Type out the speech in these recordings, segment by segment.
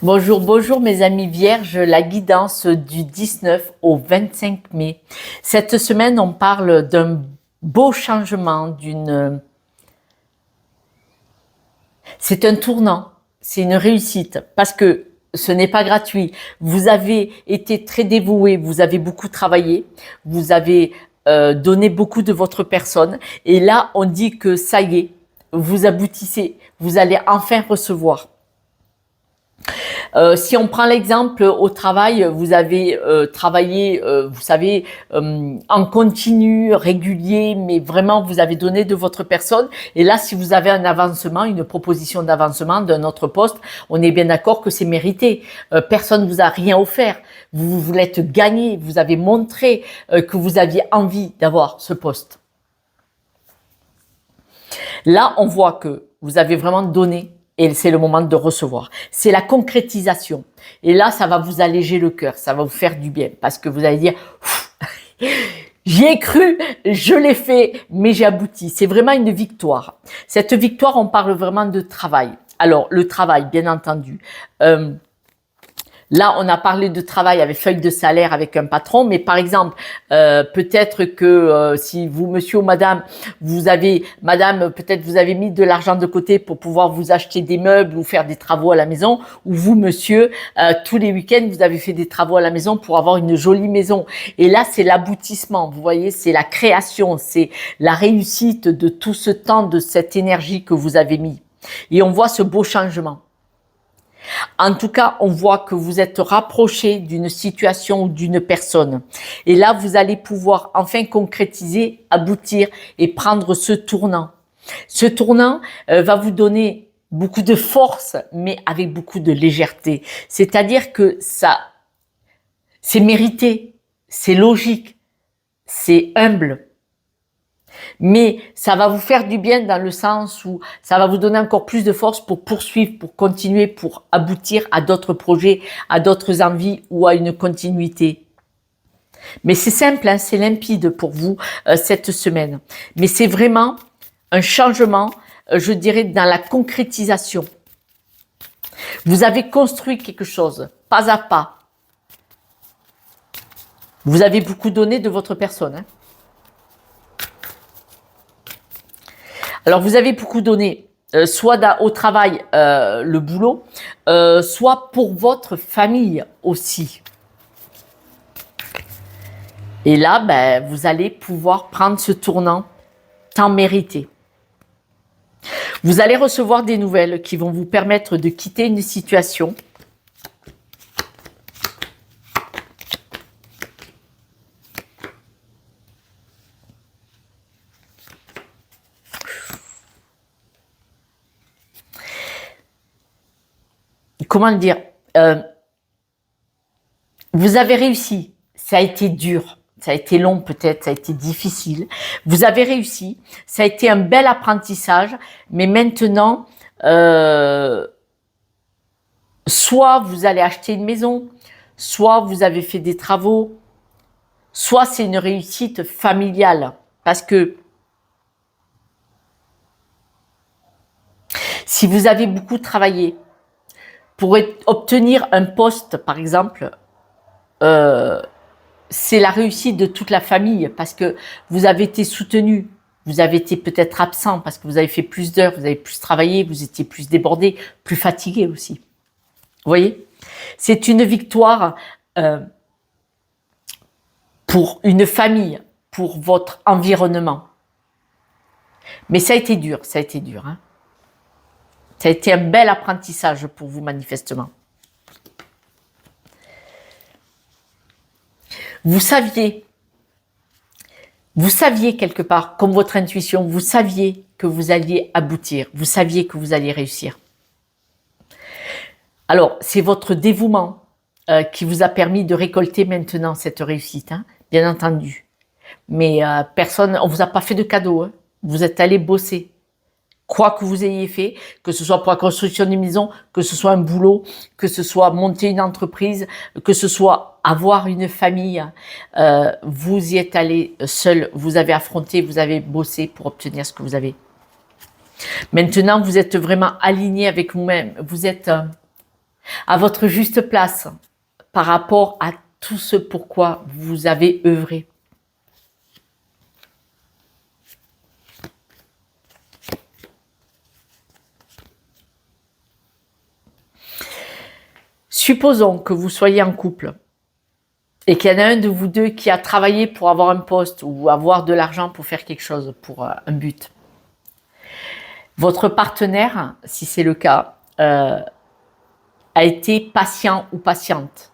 Bonjour, bonjour mes amis vierges, la guidance du 19 au 25 mai. Cette semaine, on parle d'un beau changement, c'est un tournant, c'est une réussite, parce que ce n'est pas gratuit. Vous avez été très dévoué, vous avez beaucoup travaillé, vous avez donné beaucoup de votre personne, et là, on dit que ça y est, vous aboutissez, vous allez enfin recevoir. Si on prend l'exemple au travail, vous avez travaillé, vous savez, en continu, régulier, mais vraiment vous avez donné de votre personne. Et là, si vous avez un avancement, une proposition d'avancement d'un autre poste, on est bien d'accord que c'est mérité. Personne ne vous a rien offert. Vous vous l'êtes gagné. Vous avez montré que vous aviez envie d'avoir ce poste. Là, on voit que vous avez vraiment donné. Et c'est le moment de recevoir. C'est la concrétisation. Et là, ça va vous alléger le cœur, ça va vous faire du bien. Parce que vous allez dire, j'y ai cru, je l'ai fait, mais j'ai abouti. C'est vraiment une victoire. Cette victoire, on parle vraiment de travail. Alors, le travail, bien entendu. Là, on a parlé de travail avec feuille de salaire avec un patron, mais par exemple, peut-être que si vous, monsieur ou madame, peut-être vous avez mis de l'argent de côté pour pouvoir vous acheter des meubles ou faire des travaux à la maison, ou vous, monsieur, tous les week-ends, vous avez fait des travaux à la maison pour avoir une jolie maison. Et là, c'est l'aboutissement, vous voyez, c'est la création, c'est la réussite de tout ce temps, de cette énergie que vous avez mis. Et on voit ce beau changement. En tout cas, on voit que vous êtes rapproché d'une situation ou d'une personne. Et là, vous allez pouvoir enfin concrétiser, aboutir et prendre ce tournant. Ce tournant va vous donner beaucoup de force, mais avec beaucoup de légèreté. C'est-à-dire que ça, c'est mérité, c'est logique, c'est humble. Mais ça va vous faire du bien dans le sens où ça va vous donner encore plus de force pour poursuivre, pour continuer, pour aboutir à d'autres projets, à d'autres envies ou à une continuité. Mais c'est simple, hein, c'est limpide pour vous cette semaine. Mais c'est vraiment un changement, je dirais, dans la concrétisation. Vous avez construit quelque chose, pas à pas. Vous avez beaucoup donné de votre personne, hein. Alors, vous avez beaucoup donné, soit au travail, le boulot, soit pour votre famille aussi. Et là, ben, vous allez pouvoir prendre ce tournant tant mérité. Vous allez recevoir des nouvelles qui vont vous permettre de quitter une situation. Comment le dire, vous avez réussi, ça a été dur, ça a été long peut-être, ça a été difficile, vous avez réussi, ça a été un bel apprentissage, mais maintenant, soit vous allez acheter une maison, soit vous avez fait des travaux, soit c'est une réussite familiale, parce que si vous avez beaucoup travaillé, pour obtenir un poste, par exemple, c'est la réussite de toute la famille parce que vous avez été soutenu, vous avez été peut-être absent parce que vous avez fait plus d'heures, vous avez plus travaillé, vous étiez plus débordé, plus fatigué aussi. Vous voyez, c'est une victoire pour une famille, pour votre environnement. Mais ça a été dur, ça a été dur, hein. Ça a été un bel apprentissage pour vous, manifestement. Vous saviez quelque part, comme votre intuition, vous saviez que vous alliez aboutir, vous saviez que vous alliez réussir. Alors, c'est votre dévouement qui vous a permis de récolter maintenant cette réussite, hein, bien entendu. Mais personne, on vous a pas fait de cadeau, hein. Vous êtes allé bosser. Quoi que vous ayez fait, que ce soit pour la construction d'une maison, que ce soit un boulot, que ce soit monter une entreprise, que ce soit avoir une famille, vous y êtes allé seul, vous avez affronté, vous avez bossé pour obtenir ce que vous avez. Maintenant, vous êtes vraiment aligné avec vous-même. Vous êtes à votre juste place par rapport à tout ce pourquoi vous avez œuvré. Supposons que vous soyez en couple et qu'il y en a un de vous deux qui a travaillé pour avoir un poste ou avoir de l'argent pour faire quelque chose, pour un but. Votre partenaire, si c'est le cas, a été patient ou patiente.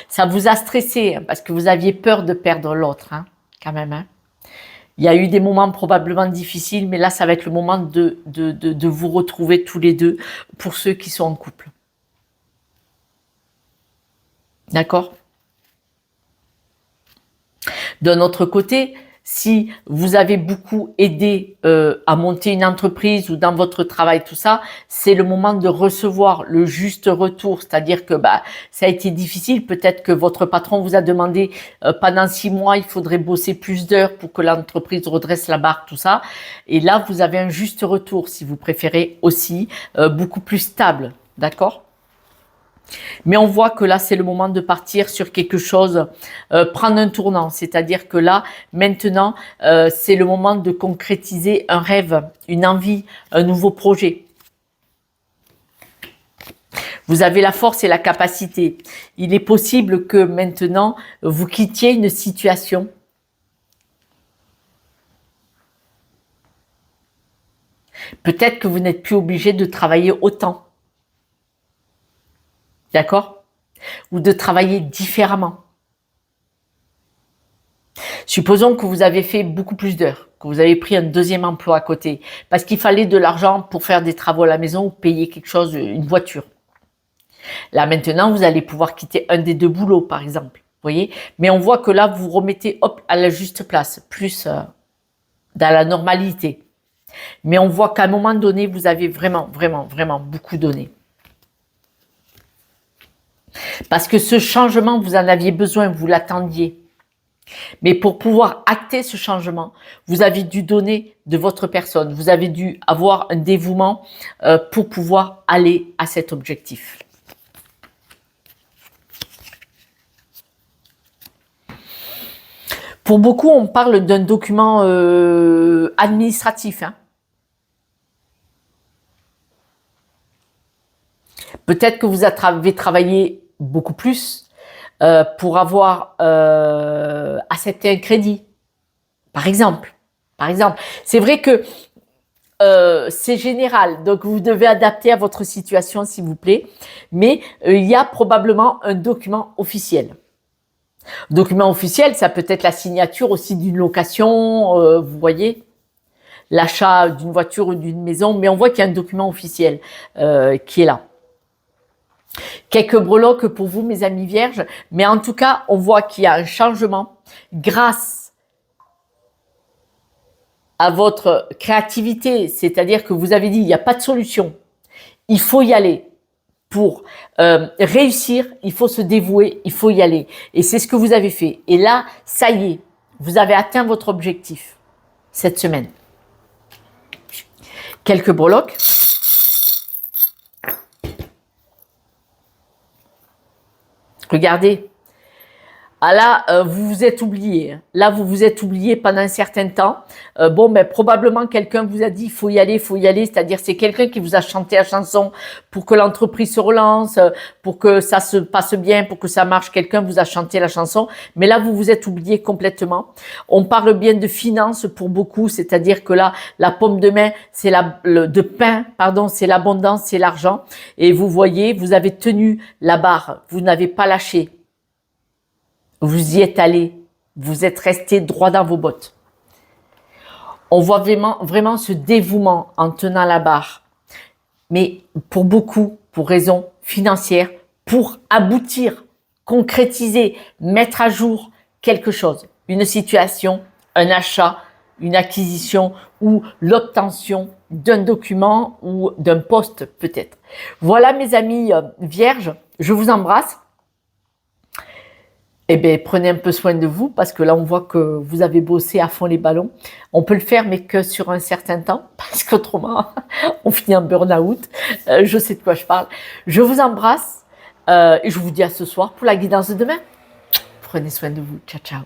Ça vous a stressé hein, parce que vous aviez peur de perdre l'autre, hein, quand même. Hein. Il y a eu des moments probablement difficiles, mais là, ça va être le moment de vous retrouver tous les deux pour ceux qui sont en couple. D'accord? D'un autre côté, si vous avez beaucoup aidé à monter une entreprise ou dans votre travail, tout ça, c'est le moment de recevoir le juste retour. C'est-à-dire que ça a été difficile. Peut-être que votre patron vous a demandé pendant 6 mois, il faudrait bosser plus d'heures pour que l'entreprise redresse la barre, tout ça. Et là, vous avez un juste retour, si vous préférez aussi, beaucoup plus stable. D'accord ? Mais on voit que là, c'est le moment de partir sur quelque chose, prendre un tournant. C'est-à-dire que là, maintenant, c'est le moment de concrétiser un rêve, une envie, un nouveau projet. Vous avez la force et la capacité. Il est possible que maintenant, vous quittiez une situation. Peut-être que vous n'êtes plus obligé de travailler autant. D'accord? Ou de travailler différemment. Supposons que vous avez fait beaucoup plus d'heures, que vous avez pris un deuxième emploi à côté, parce qu'il fallait de l'argent pour faire des travaux à la maison ou payer quelque chose, une voiture. Là maintenant, vous allez pouvoir quitter un des deux boulots, par exemple. Vous voyez? Mais on voit que là, vous remettez hop à la juste place, plus dans la normalité. Mais on voit qu'à un moment donné, vous avez vraiment beaucoup donné. Parce que ce changement, vous en aviez besoin, vous l'attendiez. Mais pour pouvoir acter ce changement, vous avez dû donner de votre personne. Vous avez dû avoir un dévouement pour pouvoir aller à cet objectif. Pour beaucoup, on parle d'un document administratif. Hein. Peut-être que vous avez travaillé beaucoup plus pour avoir accepté un crédit, par exemple. C'est vrai que c'est général, donc vous devez adapter à votre situation, s'il vous plaît. Mais il y a probablement un document officiel. Document officiel, ça peut être la signature aussi d'une location, vous voyez, l'achat d'une voiture ou d'une maison, mais on voit qu'il y a un document officiel qui est là. Quelques breloques pour vous, mes amis vierges, mais en tout cas, on voit qu'il y a un changement grâce à votre créativité, c'est-à-dire que vous avez dit, il n'y a pas de solution, il faut y aller. Pour réussir, il faut se dévouer, il faut y aller. Et c'est ce que vous avez fait. Et là, ça y est, vous avez atteint votre objectif cette semaine. Quelques breloques. Regardez. Ah là, vous vous êtes oublié. Là, vous vous êtes oublié pendant un certain temps. Probablement quelqu'un vous a dit il faut y aller, C'est-à-dire c'est quelqu'un qui vous a chanté la chanson pour que l'entreprise se relance, pour que ça se passe bien, pour que ça marche. Quelqu'un vous a chanté la chanson. Mais là, vous vous êtes oublié complètement. On parle bien de finances pour beaucoup, c'est-à-dire que là, la pomme de main, c'est c'est l'abondance, c'est l'argent. Et vous voyez, vous avez tenu la barre. Vous n'avez pas lâché. Vous y êtes allé, vous êtes resté droit dans vos bottes. On voit vraiment ce dévouement en tenant la barre. Mais pour beaucoup, pour raisons financières, pour aboutir, concrétiser, mettre à jour quelque chose, une situation, un achat, une acquisition ou l'obtention d'un document ou d'un poste peut-être. Voilà mes amis vierges, je vous embrasse. Eh bien, prenez un peu soin de vous parce que là, on voit que vous avez bossé à fond les ballons. On peut le faire, mais que sur un certain temps parce qu'autrement, on finit en burn-out. Je sais de quoi je parle. Je vous embrasse. Et je vous dis à ce soir pour la guidance de demain. Prenez soin de vous. Ciao, ciao.